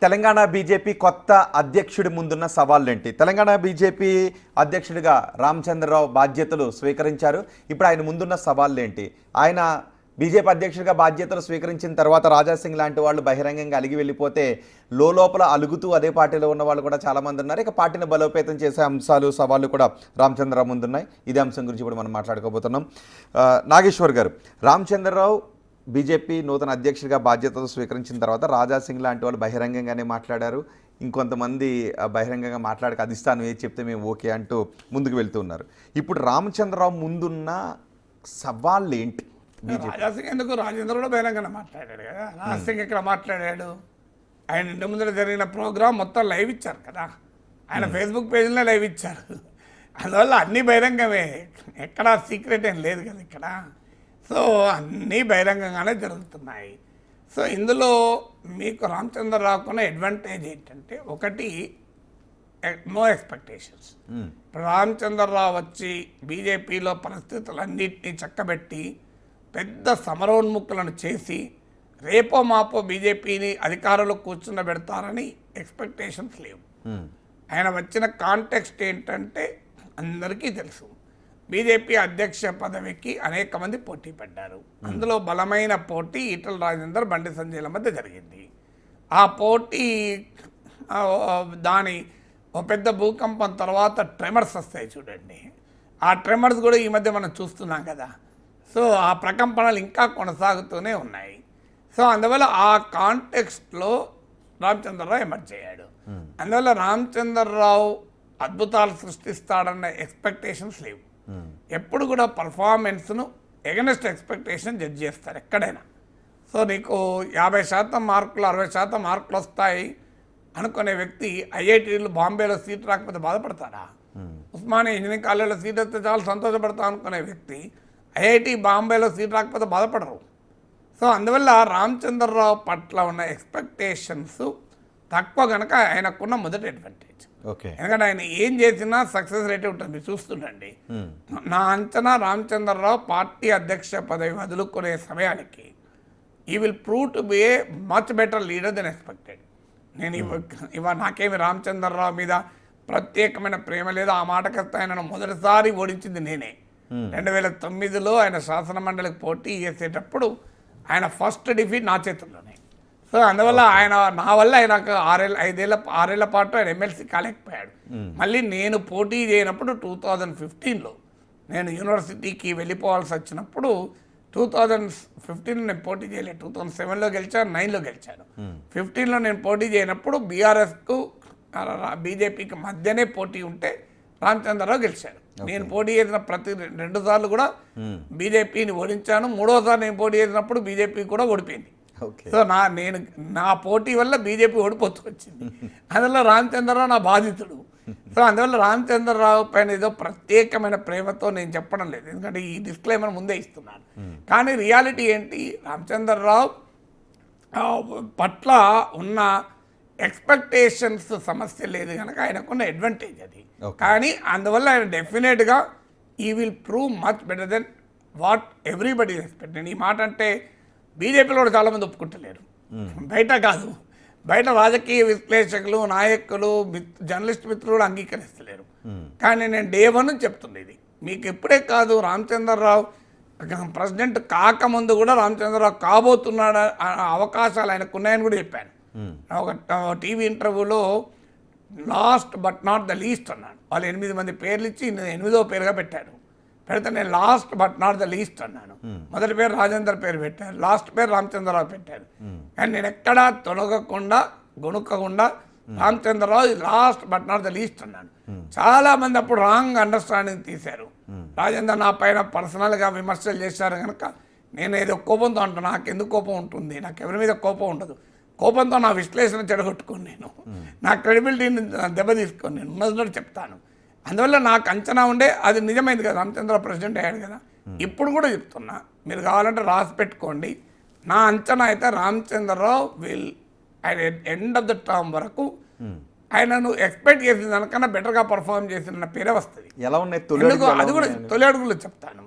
Telangana BJP కొత్త అధ్యక్షుడి ముందున్న సవాళ్ళేంటి? తెలంగాణ బీజేపీ అధ్యక్షుడిగా రామచంద్రరావు బాధ్యతలు స్వీకరించారు. ఇప్పుడు ఆయన ముందున్న సవాళ్ళేంటి? ఆయన బీజేపీ అధ్యక్షుడిగా బాధ్యతలు స్వీకరించిన తర్వాత రాజాసింగ్ లాంటి వాళ్ళు బహిరంగంగా అలిగి వెళ్ళిపోతే లోపల అలుగుతూ అదే పార్టీలో ఉన్న వాళ్ళు కూడా చాలామంది ఉన్నారు. ఇక పార్టీని బలోపేతం చేసే అంశాలు, సవాళ్ళు కూడా రామచంద్రరావు ముందున్నాయి. ఇదే అంశం గురించి ఇప్పుడు మనం మాట్లాడుకోబోతున్నాం. నాగేశ్వర్ గారు, రామచంద్రరావు బీజేపీ నూతన అధ్యక్షుడిగా బాధ్యతలు స్వీకరించిన తర్వాత రాజాసింగ్ లాంటి వాళ్ళు బహిరంగంగానే మాట్లాడారు. ఇంకొంతమంది బహిరంగంగా మాట్లాడక అధిష్టానం ఏది చెప్తే మేము ఓకే అంటూ ముందుకు వెళ్తూ ఉన్నారు. ఇప్పుడు రామచంద్రరావు ముందున్న సవాళ్ళు ఏంటి? రాజాసింగ్ ఎందుకు? రాజేంద్ర కూడా బహిరంగంగా మాట్లాడాడు కదా. రాజాసింగ్ ఎక్కడ మాట్లాడాడు? ఆయన ఇంటి ముందర జరిగిన ప్రోగ్రామ్ మొత్తం లైవ్ ఇచ్చారు కదా. ఆయన ఫేస్బుక్ పేజ్లో లైవ్ ఇచ్చారు. అందువల్ల అన్నీ బహిరంగమే, ఎక్కడా సీక్రెట్ ఏం లేదు కదా ఇక్కడ. సో అన్నీ బహిరంగంగానే జరుగుతున్నాయి. సో ఇందులో మీకు రామచంద్రరావుకున్న అడ్వాంటేజ్ ఏంటంటే, ఒకటి నో ఎక్స్పెక్టేషన్స్. రామచంద్రరావు వచ్చి బీజేపీలో పరిస్థితులన్నింటినీ చక్కబెట్టి పెద్ద సమరోన్ముఖులను చేసి రేపో మాపో బీజేపీని అధికారంలో కూర్చుండబెడతారని ఎక్స్పెక్టేషన్స్ లేవు. ఆయన వచ్చిన కాంటెక్స్ట్ ఏంటంటే అందరికీ తెలుసు, బీజేపీ అధ్యక్ష పదవికి అనేక మంది పోటీ పడ్డారు. అందులో బలమైన పోటీ ఈటల రాజేందర్, బండి సంజయ్ల మధ్య జరిగింది. ఆ పోటీ దాని ఒక పెద్ద భూకంపం తర్వాత ట్రెమర్స్ వస్తాయి చూడండి. ఆ ట్రెమర్స్ కూడా ఈ మధ్య మనం చూస్తున్నాం కదా. సో ఆ ప్రకంపనలు ఇంకా కొనసాగుతూనే ఉన్నాయి. సో అందువల్ల ఆ కాంటెక్స్ట్లో రామచంద్రరావు ఎమర్జ్ అయ్యాడు. అందువల్ల రామచంద్రరావు అద్భుతాలు సృష్టిస్తాడన్న ఎక్స్పెక్టేషన్స్ లేవు. ఎప్పుడు కూడా పర్ఫార్మెన్స్ను ఎగనెస్ట్ ఎక్స్పెక్టేషన్ జడ్జ్ చేస్తారు ఎక్కడైనా. సో నీకు 50% మార్కులు 60% మార్కులు వస్తాయి అనుకునే వ్యక్తి ఐఐటీలు బాంబేలో సీట్ రాకపోతే బాధపడతారా? ఉస్మానియా ఇంజనీరింగ్ కాలేజీలో సీట్ వస్తే చాలా సంతోషపడతా అనుకునే వ్యక్తి ఐఐటి బాంబేలో సీట్ రాకపోతే బాధపడరు. సో అందువల్ల రామచంద్రరావు పట్ల ఉన్న ఎక్స్పెక్టేషన్స్ తక్కువ కనుక ఆయనకున్న మొదటి అడ్వాంటేజ్. ఎందుకంటే ఆయన ఏం చేసినా సక్సెస్ రేట్ ఉంటుంది, చూస్తుండండి. నా అంచనా రామచంద్రరావు పార్టీ అధ్యక్ష పదవి వదులుకునే సమయానికి he will prove to be a much better leader than expected. నేను ఇవాళ నాకేమి రామచంద్రరావు మీద ప్రత్యేకమైన ప్రేమ లేదు. ఆ మాటకస్తే ఆయనను మొదటిసారి ఓడించింది నేనే. 2009లో ఆయన శాసన మండలికి పోటీ చేసేటప్పుడు ఆయన ఫస్ట్ డిఫీట్ నా చేతుల్లోనే. సో అందువల్ల ఆయన నా వల్ల ఆయనకు 6 ఏళ్ల పాటు ఆయన ఎమ్మెల్సీ కాలేకపోయాడు. మళ్ళీ నేను పోటీ చేయనప్పుడు 2015లో నేను యూనివర్సిటీకి వెళ్ళిపోవాల్సి వచ్చినప్పుడు 2015లో నేను పోటీ చేయలేదు. 2007లో గెలిచాను, 9లో గెలిచాను. 15లో నేను పోటీ చేయనప్పుడు బీఆర్ఎస్కు బీజేపీకి మధ్యనే పోటీ ఉంటే రామచంద్రరావు గెలిచాడు. నేను పోటీ చేసిన ప్రతి 2 సార్లు కూడా బీజేపీని ఓడించాను. 3వసారి నేను పోటీ చేసినప్పుడు బీజేపీ కూడా ఓడిపోయింది. సో నా పోటీ వల్ల బీజేపీ ఓడిపోతూ వచ్చింది. అందులో రామచంద్రరావు నా బాధితుడు. సో అందువల్ల రామచంద్రరావు పైన ఏదో ప్రత్యేకమైన ప్రేమతో నేను చెప్పడం లేదు, ఎందుకంటే ఈ డిస్క్లైమర్ ముందే ఇస్తున్నాను. కానీ రియాలిటీ ఏంటి, రామచంద్రరావు పట్ల ఉన్న ఎక్స్పెక్టేషన్స్ సమస్య లేదు కనుక ఆయనకున్న అడ్వాంటేజ్ అది. కానీ అందువల్ల ఆయన డెఫినెట్గా he will prove much better than what everybody expect. నేను ఈ మాట అంటే బీజేపీలో కూడా చాలామంది ఒప్పుకుంటలేరు, బయట కాదు, బయట రాజకీయ విశ్లేషకులు, నాయకులు, జర్నలిస్ట్ మిత్రులు కూడా అంగీకరిస్తలేరు. కానీ నేను డే 1 చెప్తుంది ఇది మీకు. ఎప్పుడే కాదు, రామచంద్రరావు ప్రెసిడెంట్ కాకముందు కూడా రామచంద్రరావు కాబోతున్నాడు అవకాశాలు ఆయనకు ఉన్నాయని కూడా చెప్పాను. ఒక టీవీ ఇంటర్వ్యూలో last but not the least అన్నాడు. వాళ్ళు 8 మంది పేర్లు ఇచ్చి 8వ పేరుగా పెట్టారు. పెడితే నేను last but not the least అన్నాను. మొదటి పేరు రాజేందర్ పేరు పెట్టారు, లాస్ట్ పేరు రామచంద్రరావు పెట్టారు. కానీ నేను ఎక్కడా తొలగకుండా గొనుక్కకుండా Ramachandra Rao last but not the least అన్నాను. చాలామంది అప్పుడు రాంగ్ అండర్స్టాండింగ్ తీశారు. రాజేందర్ నా పైన పర్సనల్గా విమర్శలు చేశారు కనుక నేను ఏదో కోపంతో అంటాను. నాకు ఎందుకు కోపం ఉంటుంది? నాకు ఎవరి మీద కోపం ఉండదు. కోపంతో నా విశ్లేషణ చెడగొట్టుకొని నేను నా క్రెడిబిలిటీని దెబ్బతీసుకొని నేను ఉన్నది చెప్తాను. అందువల్ల నాకు అంచనా ఉండే అది నిజమైంది కదా. రామచంద్రరావు ప్రెసిడెంట్ అయ్యాడు కదా. ఇప్పుడు కూడా చెప్తున్నా, మీరు కావాలంటే రాసి పెట్టుకోండి. నా అంచనా అయితే రామచంద్రరావు విల్ ఆయన ఎండ్ ఆఫ్ ద టర్మ్ వరకు ఆయనను ఎక్స్పెక్ట్ చేసిన దానికన్నా బెటర్గా పర్ఫార్మ్ చేసిన పేరే వస్తుంది. ఎలా ఉన్నాయి అది కూడా తొలి అడుగులు చెప్తాను.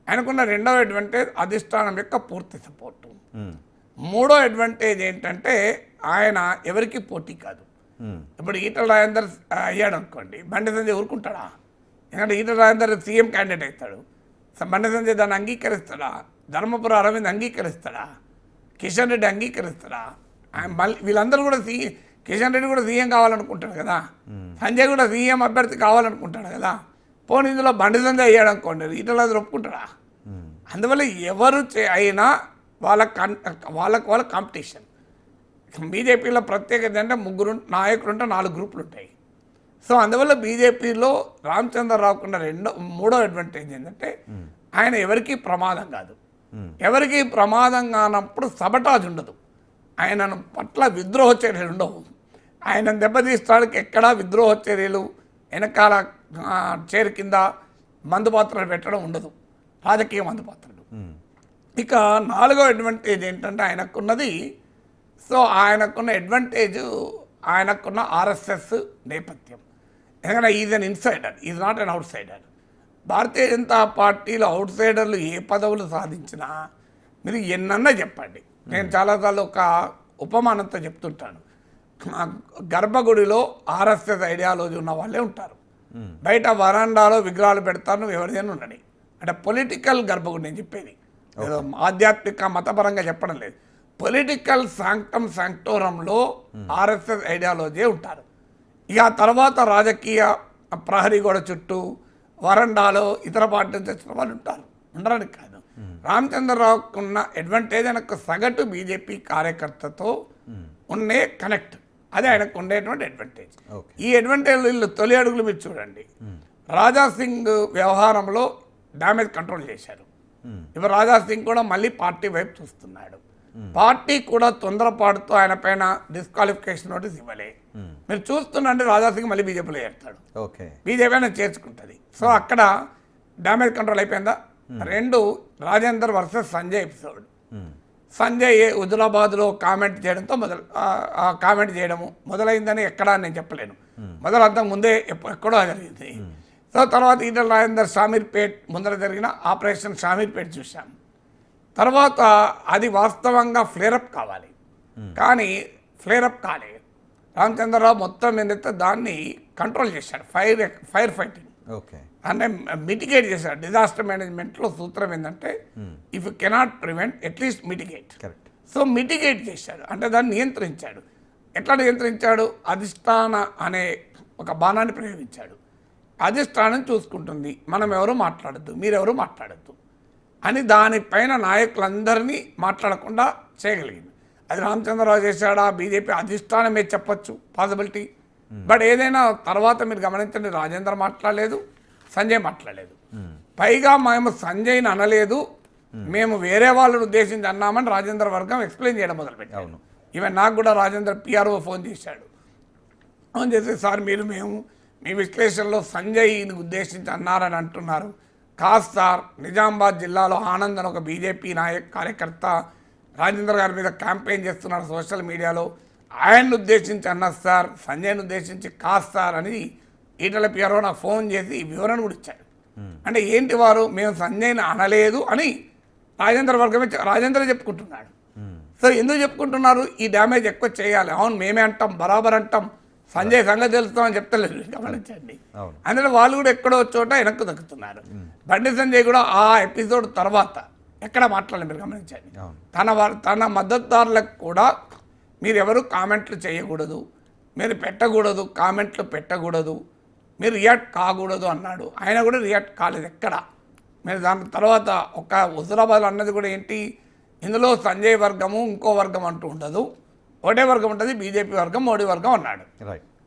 ఆయనకున్న రెండవ అడ్వాంటేజ్ అధిష్టానం యొక్క పూర్తి సపోర్టు. మూడో అడ్వాంటేజ్ ఏంటంటే ఆయన ఎవరికి పోటీ కాదు. ఇప్పుడు ఈటల రాజేందర్ అయ్యాడు అనుకోండి, బండి సంజయ్ ఊరుకుంటాడా? ఎందుకంటే ఈటల రాజేందర్ సీఎం క్యాండిడేట్ అవుతాడు. బండి సంజయ్ దాన్ని అంగీకరిస్తాడా? ధర్మపురం అరవింద్ అంగీకరిస్తాడా? కిషన్ రెడ్డి అంగీకరిస్తాడా? మళ్ళీ వీళ్ళందరూ కూడా కిషన్ రెడ్డి కూడా సీఎం కావాలనుకుంటాడు కదా, సంజయ్ కూడా సీఎం అభ్యర్థి కావాలనుకుంటాడు కదా. పోనీ ఇందులో బండి సంజయ్ అయ్యాడు అనుకోండి, ఈటల రాజేందర్ ఒప్పుకుంటాడా? అందువల్ల ఎవరు అయినా వాళ్ళ కాంపిటీషన్. బీజేపీలో ప్రత్యేకత అంటే 3 నాయకులు ఉంటే 4 గ్రూపులు ఉంటాయి. సో అందువల్ల బీజేపీలో రామచంద్రరావుకున్న మూడో అడ్వాంటేజ్ ఏంటంటే ఆయన ఎవరికి ప్రమాదం కాదు. ఎవరికి ప్రమాదం కానప్పుడు సబటాజ్ ఉండదు. ఆయన పట్ల విద్రోహ చర్యలు ఉండవు. ఆయన దెబ్బతీస్తానికి ఎక్కడా విద్రోహ చర్యలు, వెనకాల చేరు కింద మందుపాత్రలు పెట్టడం ఉండదు, రాజకీయ మందుపాత్రలు. ఇక 4వ అడ్వాంటేజ్ ఏంటంటే ఆయనకున్నది, సో ఆయనకున్న అడ్వాంటేజ్ ఆయనకున్న ఆర్ఎస్ఎస్ నేపథ్యం. ఎందుకంటే is an insider, is not an outsider. Bharatiya Janata పార్టీలో అవుట్ సైడర్లు ఏ పదవులు సాధించినా మీరు ఎన్నన్నా చెప్పండి, నేను చాలాసార్లు ఒక ఉపమానంతో చెప్తుంటాను. గర్భగుడిలో ఆర్ఎస్ఎస్ ఐడియాలజీ ఉన్న వాళ్ళే ఉంటారు, బయట వరండాలో విగ్రహాలు పెడతారు, నువ్వు ఎవరిదైనా ఉండని. అంటే పొలిటికల్ గర్భగుడి నేను చెప్పేది, ఏదో ఆధ్యాత్మిక మతపరంగా చెప్పడం లేదు. పొలిటికల్ శాంక్టోరంలో ఆర్ఎస్ఎస్ ఐడియాలజీ ఉంటారు. ఇక తర్వాత రాజకీయ ప్రహరీ గోడ చుట్టూ వరండాలో ఇతర పార్టీ నుంచి వచ్చిన వాళ్ళు ఉంటారు, ఉండడానికి కాదు. రామచంద్రరావుకు ఉన్న అడ్వాంటేజ్ ఆయనకు సగటు బీజేపీ కార్యకర్తతో ఉండే కనెక్ట్, అదే ఆయనకు ఉండేటువంటి అడ్వాంటేజ్. ఈ అడ్వాంటేజ్ వీళ్ళు తొలి అడుగులు మీరు చూడండి. రాజాసింగ్ వ్యవహారంలో డ్యామేజ్ కంట్రోల్ చేశారు. ఇప్పుడు రాజాసింగ్ కూడా మళ్ళీ పార్టీ వైపు చూస్తున్నాడు. పార్టీ కూడా తొందరపాటుతో ఆయన పైన డిస్క్వాలిఫికేషన్ నోటీస్ ఇవ్వలే. మీరు చూస్తుంటే రాజాసింగ్ మళ్ళీ బీజేపీలో చేస్తాడు, బీజేపీ అయినా చేర్చుకుంటుంది. సో అక్కడ డ్యామేజ్ కంట్రోల్ అయిపోయిందా. 2 రాజేందర్ వర్సెస్ సంజయ్ ఎపిసోడ్. సంజయ్ హుజురాబాద్లో కామెంట్ చేయడంతో కామెంట్ చేయడము మొదలైందని ఎక్కడా నేను చెప్పలేను, మొదలంతకు ముందే ఎక్కడో జరిగింది. సో తర్వాత ఈటల రాజేందర్ షామీర్పేట్ ముందర జరిగిన ఆపరేషన్ షామీర్పేట్ చూశాం. తర్వాత అది వాస్తవంగా ఫ్లేరప్ కావాలి, కానీ ఫ్లేరప్ కాలేదు. రామచంద్రరావు మొత్తం ఏంటంటే దాన్ని కంట్రోల్ చేశాడు, ఫైర్ ఫైటింగ్ అంటే మిటిగేట్ చేశాడు. డిజాస్టర్ మేనేజ్మెంట్లో సూత్రం ఏంటంటే if you cannot prevent at least mitigate. So mitigate చేశాడు అంటే దాన్ని నియంత్రించాడు. ఎట్లా నియంత్రించాడు? అధిష్టాన అనే ఒక బాణాన్ని ప్రయోగించాడు. అధిష్టానం చూసుకుంటుంది, మనం ఎవరు మాట్లాడద్దు, మీరెవరు మాట్లాడద్దు అని దానిపైన నాయకులందరినీ మాట్లాడకుండా చేయగలిగింది. అది రామచంద్రరావు చేశాడా, బీజేపీ అధిష్టానమే చెప్పచ్చు పాసిబిలిటీ. బట్ ఏదైనా తర్వాత మీరు గమనించండి, రాజేందర్ మాట్లాడలేదు, సంజయ్ మాట్లాడలేదు. పైగా మేము సంజయ్ని అనలేదు, మేము వేరే వాళ్ళని ఉద్దేశించి అన్నామని రాజేందర్ వర్గం ఎక్స్ప్లెయిన్ చేయడం మొదలుపెట్టాను. ఈవెన్ నాకు కూడా రాజేందర్ పిఆర్ఓ ఫోన్ చేశాడు. ఫోన్ చేసి సార్ మేము మీ విశ్లేషణలో సంజయ్ని ఉద్దేశించి అన్నారని అంటున్నారు. కాదు సార్, నిజామాబాద్ జిల్లాలో ఆనంద్ అని ఒక బీజేపీ కార్యకర్త రాజేంద్ర గారి మీద క్యాంపెయిన్ చేస్తున్నారు సోషల్ మీడియాలో, ఆయన్ని ఉద్దేశించి అన్నారు సార్, సంజయ్ని ఉద్దేశించి కాదు సార్ అని ఈటల పిఆర్ఓ నాకు ఫోన్ చేసి వివరణ కూడా ఇచ్చాడు. అంటే ఏంటి వారు, మేము సంజయ్ని అనలేదు అని రాజేంద్ర చెప్పుకుంటున్నాడు. సో ఎందుకు చెప్పుకుంటున్నారు? ఈ డ్యామేజ్ ఎక్కువ చేయాలి. అవును మేమే అంటాం, బరాబర్ అంటాం, సంజయ్ సంగతి తెలుస్తామని చెప్తలేదు, గమనించండి. అందులో వాళ్ళు కూడా ఎక్కడో చోట వెనక్కు తగ్గుతున్నారు. బండి సంజయ్ కూడా ఆ ఎపిసోడ్ తర్వాత ఎక్కడ మాట్లాడాలి మీరు గమనించండి. తన మద్దతుదారులకు కూడా మీరు ఎవరు కామెంట్లు చేయకూడదు, మీరు పెట్టకూడదు, కామెంట్లు పెట్టకూడదు, మీరు రియాక్ట్ కాకూడదు అన్నాడు. ఆయన కూడా రియాక్ట్ కాలేదు ఎక్కడ. మీరు దాని తర్వాత ఒక హుజురాబాద్ అన్నది కూడా ఏంటి, ఇందులో సంజయ్ వర్గము ఇంకో వర్గం అంటూ ఉండదు, ఒకటే వర్గం ఉంటుంది, బీజేపీ వర్గం మోడీ వర్గం అన్నాడు.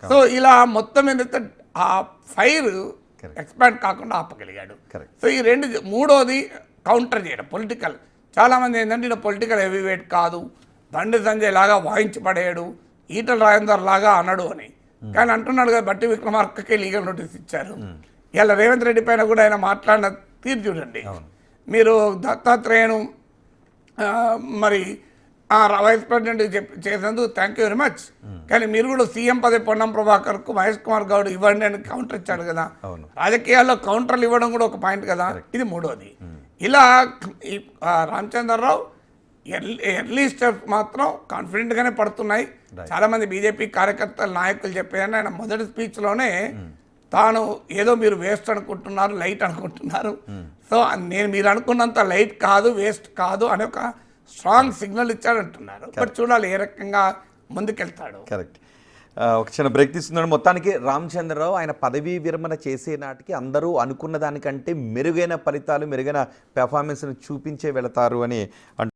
సో ఇలా మొత్తం ఏంటంటే ఆ ఫైర్ ఎక్స్పాండ్ కాకుండా ఆపగలిగాడు. సో ఈ మూడోది కౌంటర్ చేయడం పొలిటికల్. చాలామంది ఏంటంటే ఇలా పొలిటికల్ హెవీ వెయిట్ కాదు, బండి సంజయ్ లాగా వాయించి పడేయడు, ఈటల రాజేందర్ లాగా అనడు అని. కానీ అంటున్నాడు కదా, బట్టి విక్రమార్కకే లీగల్ నోటీస్ ఇచ్చారు. ఇలా రేవంత్ రెడ్డి పైన కూడా ఆయన మాట్లాడిన తీరు చూడండి. మీరు దత్తాత్రేయను మరి వైస్ ప్రెసిడెంట్ చేసినందుకు థ్యాంక్ యూ వెరీ మచ్, కానీ మీరు కూడా సీఎం పదవి పొన్నం ప్రభాకర్కు మహేష్ కుమార్ గౌడ్ ఇవ్వండి అని కౌంటర్ ఇచ్చాడు కదా. రాజకీయాల్లో కౌంటర్లు ఇవ్వడం కూడా ఒక పాయింట్ కదా. ఇది మూడోది. ఇలా రామచంద్రరావు ఎర్లీ స్టెప్స్ మాత్రం కాన్ఫిడెంట్గానే పడుతున్నాయి. చాలా మంది బీజేపీ కార్యకర్తల నాయకులు చెప్పేదని ఆయన మొదటి స్పీచ్లోనే తాను ఏదో మీరు వేస్ట్ అనుకుంటున్నారు, లైట్ అనుకుంటున్నారు, సో నేను మీరు అనుకున్నంత లైట్ కాదు, వేస్ట్ కాదు అని ఒక స్ట్రాంగ్ సిగ్నల్ ఇచ్చాడంటున్నారు. బట్ చూడాలి ఏ రకంగా ముందుకెళ్తాడు. కరెక్ట్. ఒక చిన్న బ్రేక్ తీసుకున్నాడు. మొత్తానికి రామచంద్రరావు ఆయన పదవీ విరమణ చేసే నాటికి అందరూ అనుకున్న దానికంటే మెరుగైన ఫలితాలు, మెరుగైన పెర్ఫార్మెన్స్ను చూపించే వెళతారు అని